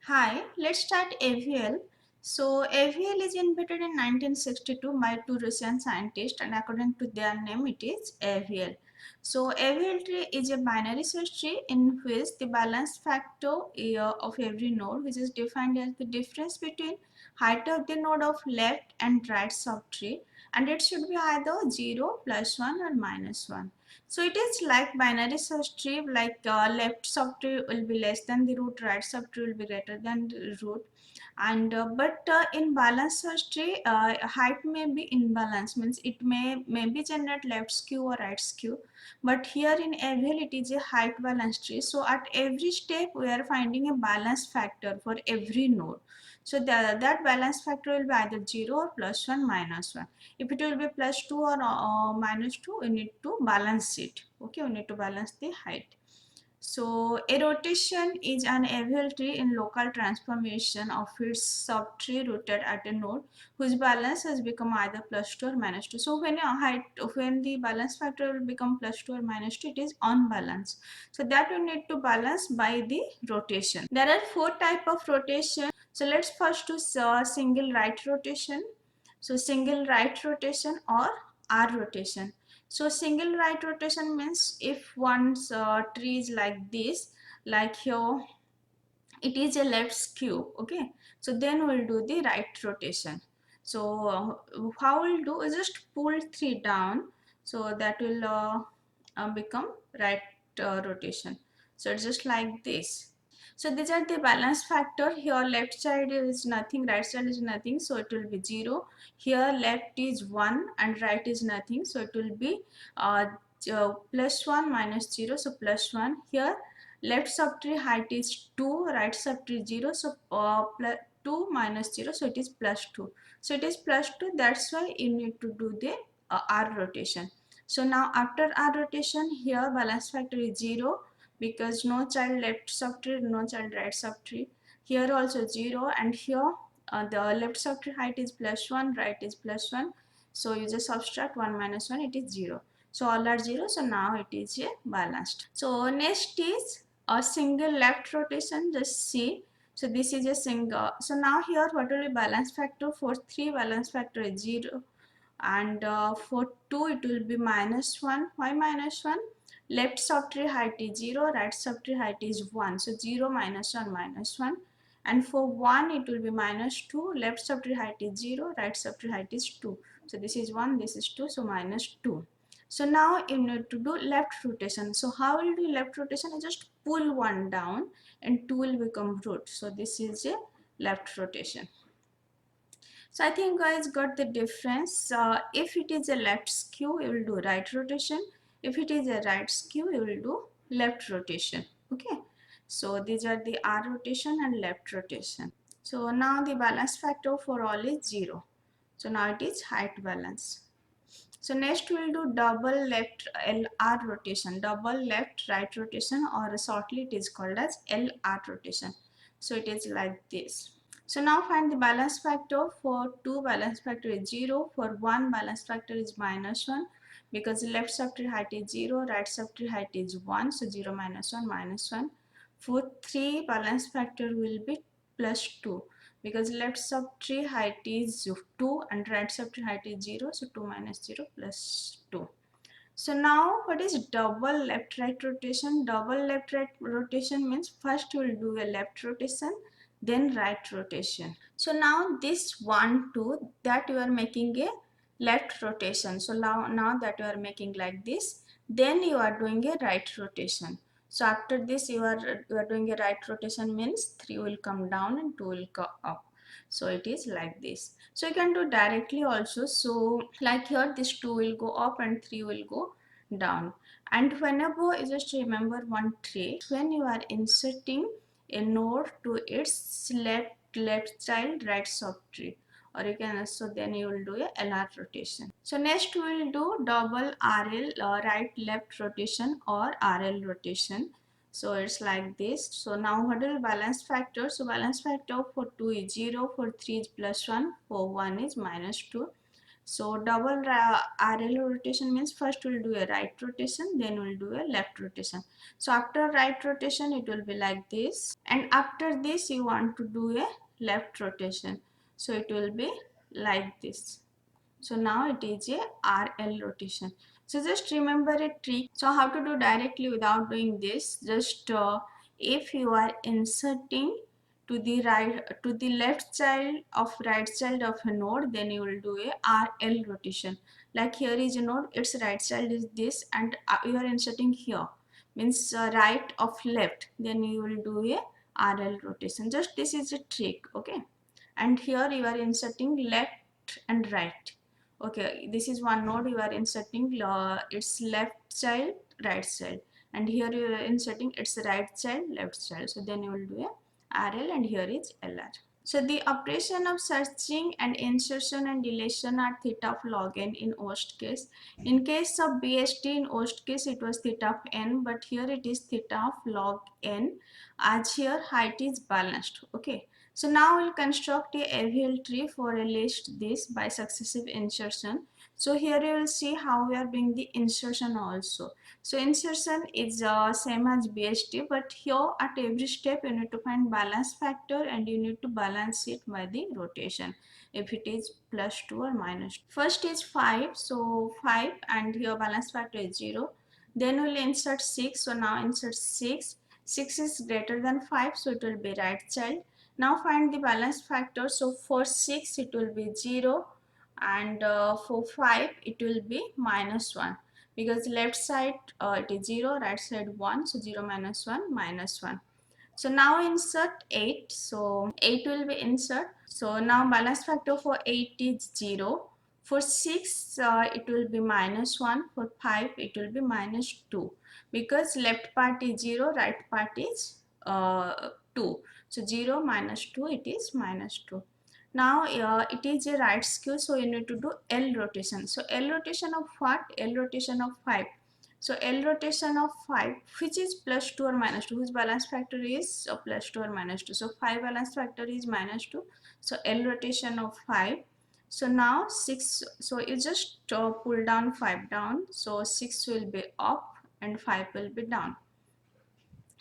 Hi, let's start AVL. So, AVL is invented in 1962 by two Russian scientists, and according to their name, it is AVL. So, AVL tree is a binary search tree in which the balance factor of every node, which is defined as the difference between height of the node of left and right subtree, and it should be either 0, +1, or -1. So it is like binary search tree, like left subtree will be less than the root, right subtree will be greater than the root. And but in balance search tree, height may be imbalance, means it may be generate left skew or right skew. But here in AVL it is a height balance tree. So at every step we are finding a balance factor for every node. So that balance factor will be either 0 or +1, -1. If it will be +2 or -2, we need to balance it. Okay, we need to balance the height. So a rotation is an AVL tree in local transformation of its subtree rooted at a node whose balance has become either +2 or -2. So when the balance factor will become +2 or -2, it is unbalanced. So that we need to balance by the rotation. There are four type of rotation. So let's first do single right rotation. So single right rotation or R rotation. So single right rotation means if one's tree is like this, like here, it is a left skew. Okay, so then we'll do the right rotation. So how we'll do is just pull 3 down, so that will become right rotation. So it's just like this. So these are the balance factor. Here left side is nothing, right side is nothing, so it will be 0. Here left is 1 and right is nothing, so it will be +1 -0, so +1. Here left subtree height is 2, right subtree 0, so 2 -0, so it is +2. So it is +2, that's why you need to do the R rotation. So now after R rotation, here balance factor is 0, because no child left subtree, no child right subtree. Here also 0, and here the left subtree height is +1, right is +1. So you just subtract 1 -1, it is 0. So all are 0, so now it is a balanced. So next is a single left rotation, just see. So this is a single. So now here what will be balance factor? For 3 balance factor is 0, and for 2 it will be -1. Why -1? Left subtree height is 0, right subtree height is 1. So 0 -1 -1. And for 1 it will be -2. Left subtree height is 0, right subtree height is 2. So this is 1, this is 2, so -2. So now you need to do left rotation. So how will you do left rotation? You just pull 1 down and 2 will become root. So this is a left rotation. So I think guys got the difference. If it is a left skew, you will do right rotation. If it is a right skew, you will do left rotation. Okay. So these are the R rotation and left rotation. So now the balance factor for all is 0. So now it is height balance. So next we will do double left LR rotation, double left right rotation, or shortly it is called as LR rotation. So it is like this. So now find the balance factor. For 2 balance factor is 0, for 1 balance factor is -1, because left subtree height is 0, right subtree height is 1, so 0 -1 -1. For 3 balance factor will be +2, because left subtree height is 2 and right subtree height is 0, so 2 -0 +2. So now what is double left right rotation? Double left right rotation means first you will do a left rotation, then right rotation. So now this 1 2, that you are making a left rotation. So now that you are making like this, then you are doing a right rotation. So after this you are doing a right rotation, means 3 will come down and 2 will go up. So it is like this. So you can do directly also. So like here this 2 will go up and 3 will go down. And whenever you just remember one trick, when you are inserting a node to its left child right subtree, or you can, so then you will do a LR rotation. So next we will do double RL, right left rotation, or RL rotation. So it's like this. So now what will balance factor? So balance factor for 2 is 0, for 3 is +1, for 1 is -2. So double RL rotation means first we'll do a right rotation, then we'll do a left rotation. So after right rotation it will be like this, and after this you want to do a left rotation, so it will be like this. So now it is a RL rotation. So just remember a trick. So how to do directly without doing this, just if you are inserting to the left child of right child of a node, then you will do a RL rotation. Like here is a node, its right child is this, and you are inserting here, means right of left, then you will do a RL rotation. Just this is a trick, okay? And here you are inserting left and right. Okay, this is one node, you are inserting its left child, right child, and here you are inserting its right child, left child. So then you will do a RL, and here is LR. So the operation of searching and insertion and deletion are theta of log n in worst case. In case of BST, in worst case it was theta of n, but here it is theta of log n, as here height is balanced. Okay. So now we'll construct a AVL tree for a list this by successive insertion. So here you will see how we are doing the insertion also. So insertion is same as BST, but here at every step you need to find balance factor and you need to balance it by the rotation, if it is +2 or -2. First is 5, so 5, and here balance factor is 0. Then we'll insert 6, so now insert 6. 6 is greater than 5, so it will be right child. Now find the balance factor. So for 6 it will be 0, and for 5 it will be -1, because left side it is 0, right side 1, so 0 minus 1 minus 1. So now insert 8, so 8 will be insert. So now balance factor for 8 is 0. For 6 it will be -1, for 5 it will be -2, because left part is 0, right part is 2. So 0 minus 2, it is -2. Now it is a right skew, so you need to do L rotation. So L rotation of what? L rotation of 5. So L rotation of 5, which is +2 or -2, whose balance factor is +2 or -2. So 5 balance factor is -2. So L rotation of 5. So now 6, so you just pull down 5 down. So 6 will be up and 5 will be down.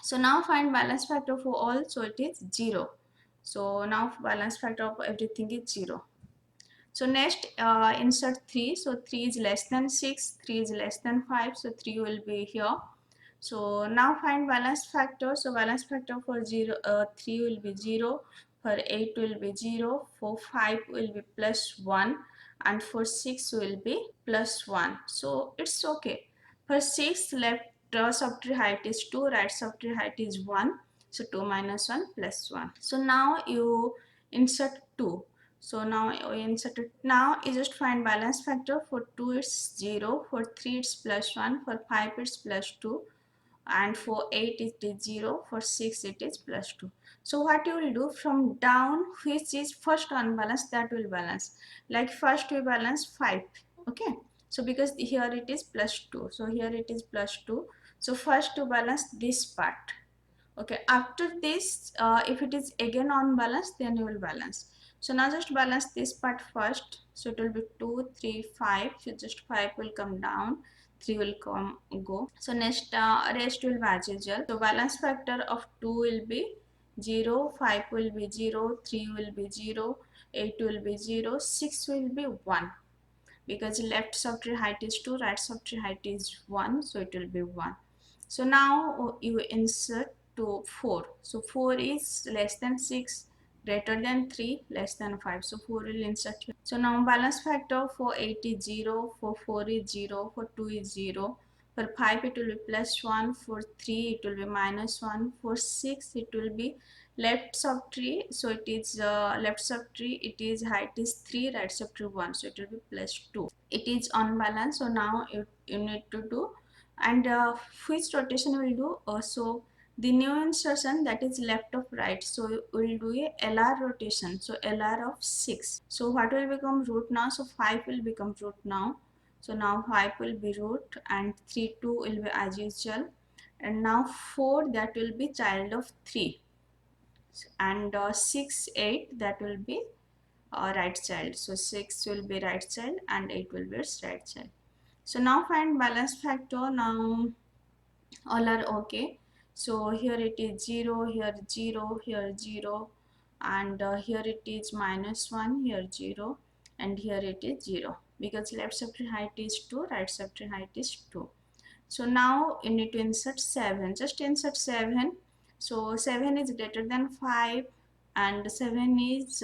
So now find balance factor for all, so it is 0. So now balance factor of everything is 0. So next insert 3. So 3 is less than 6, 3 is less than 5, so 3 will be here. So now find balance factor. So balance factor for 3 will be 0, for 8 will be 0, for 5 will be +1, and for 6 will be +1. So it's okay. For 6, left subtree height is 2, right subtree height is 1. So 2 minus 1 plus 1. So now you insert 2. So now we inserted. Now you just find balance factor. For 2 it's 0, for 3 it's +1, for 5 it's +2, and for 8 it is 0, for 6 it is +2. So what you will do, from down, which is first unbalanced, that will balance. Like first we balance 5, okay? So because here it is +2, so here it is +2, so first to balance this part. Okay, after this if it is again unbalanced, then you will balance. So now just balance this part first. So it will be 2, 3, 5. So just 5 will come down, 3 will come go. So next rest will be as usual. So balance factor of 2 will be 0, 5 will be 0, 3 will be 0, 8 will be 0, 6 will be 1, because left subtree height is 2, right subtree height is 1, so it will be 1. So now you insert to 4. So 4 is less than 6, greater than 3, less than 5. So 4 will insert here. So now balance factor for 8 is 0, for 4 is 0, for 2 is 0. For 5 it will be +1, for 3 it will be -1, for 6 it will be left subtree. So it is left subtree, it is height is 3, right subtree 1, so it will be +2. It is unbalanced, so now you need to do. And which rotation will do? So the new insertion, that is left of right, so we'll do a LR rotation. So LR of 6. So what will become root now? So 5 will become root now. So now 5 will be root, and 3, 2 will be as usual, and now 4, that will be child of 3, and 6, 8, that will be right child. So 6 will be right child and 8 will be its right child. So now find balance factor. Now all are okay. So here it is 0, here 0, here 0, and here it is -1, here 0, and here it is 0, because left subtree height is 2, right subtree height is 2. So now you need to insert 7. Just insert 7. So 7 is greater than 5 and 7 is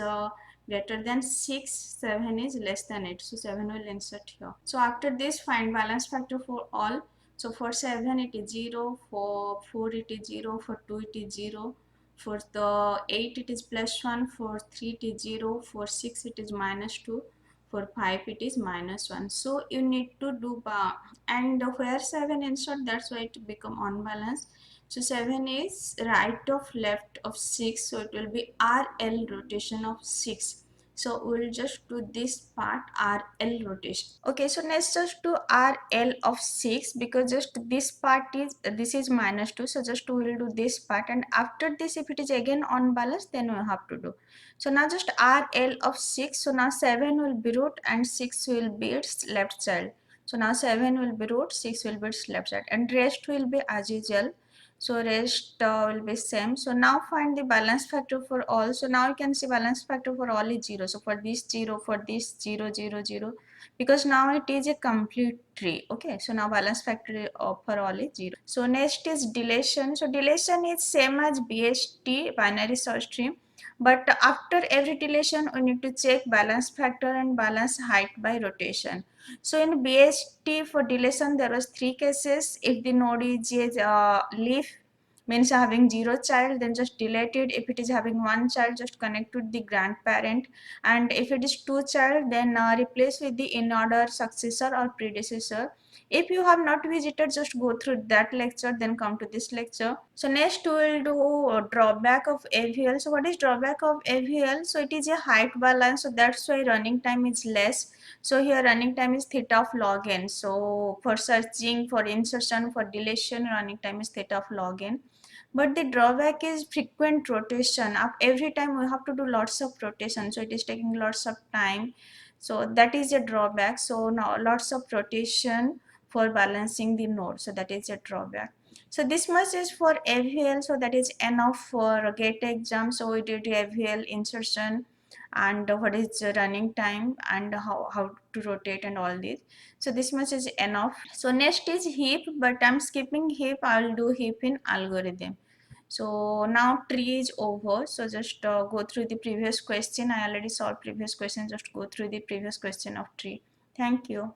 greater than 6. 7 is less than 8. So 7 will insert here. So after this, find balance factor for all. So for 7 it is 0, for 4 it is 0, for 2 it is 0, for the 8 it is +1, for 3 it is 0, for 6 it is -2, for 5 it is -1. So you need to do and where 7 insert, that's why it become unbalanced. So 7 is right of left of 6, so it will be RL rotation of 6. So we'll just do this part RL rotation. Okay, so let's just do RL of 6, because just this part is, this is -2, so just we'll do this part, and after this if it is again unbalanced then we have to do. So now just RL of 6, so now 7 will be root and 6 will be its left child. So now 7 will be root, 6 will be its left side, and rest will be as usual. So rest will be same. So now find the balance factor for all. So now you can see balance factor for all is 0. So for this 0, for this 0, 0, 0, because now it is a complete tree. Okay, so now balance factor for all is 0. So next is deletion. So deletion is same as BST, binary search tree, but after every deletion we need to check balance factor and balance height by rotation. So in BST for deletion there was 3 cases. If the node is leaf, means having 0 child, then just delete it. If it is having 1 child, just connect with the grandparent, and if it is 2 child, then replace with the in order successor or predecessor. If you have not visited, just go through that lecture, then come to this lecture. So next we will do drawback of AVL. So what is drawback of AVL? So it is a height balance, so that's why running time is less. So here running time is theta of log n. So for searching, for insertion, for deletion, running time is theta of log n. But the drawback is frequent rotation. Every time we have to do lots of rotation, so it is taking lots of time. So that is a drawback. So now lots of rotation for balancing the node, so that is a drawback. So this much is for AVL, so that is enough for GATE exam. So we did AVL insertion and what is the running time and how to rotate and all this. So this much is enough. So next is heap, but I'm skipping heap. I'll do heap in algorithm. So now tree is over. So just go through the previous question. I already solved previous question. Just go through the previous question of tree. Thank you.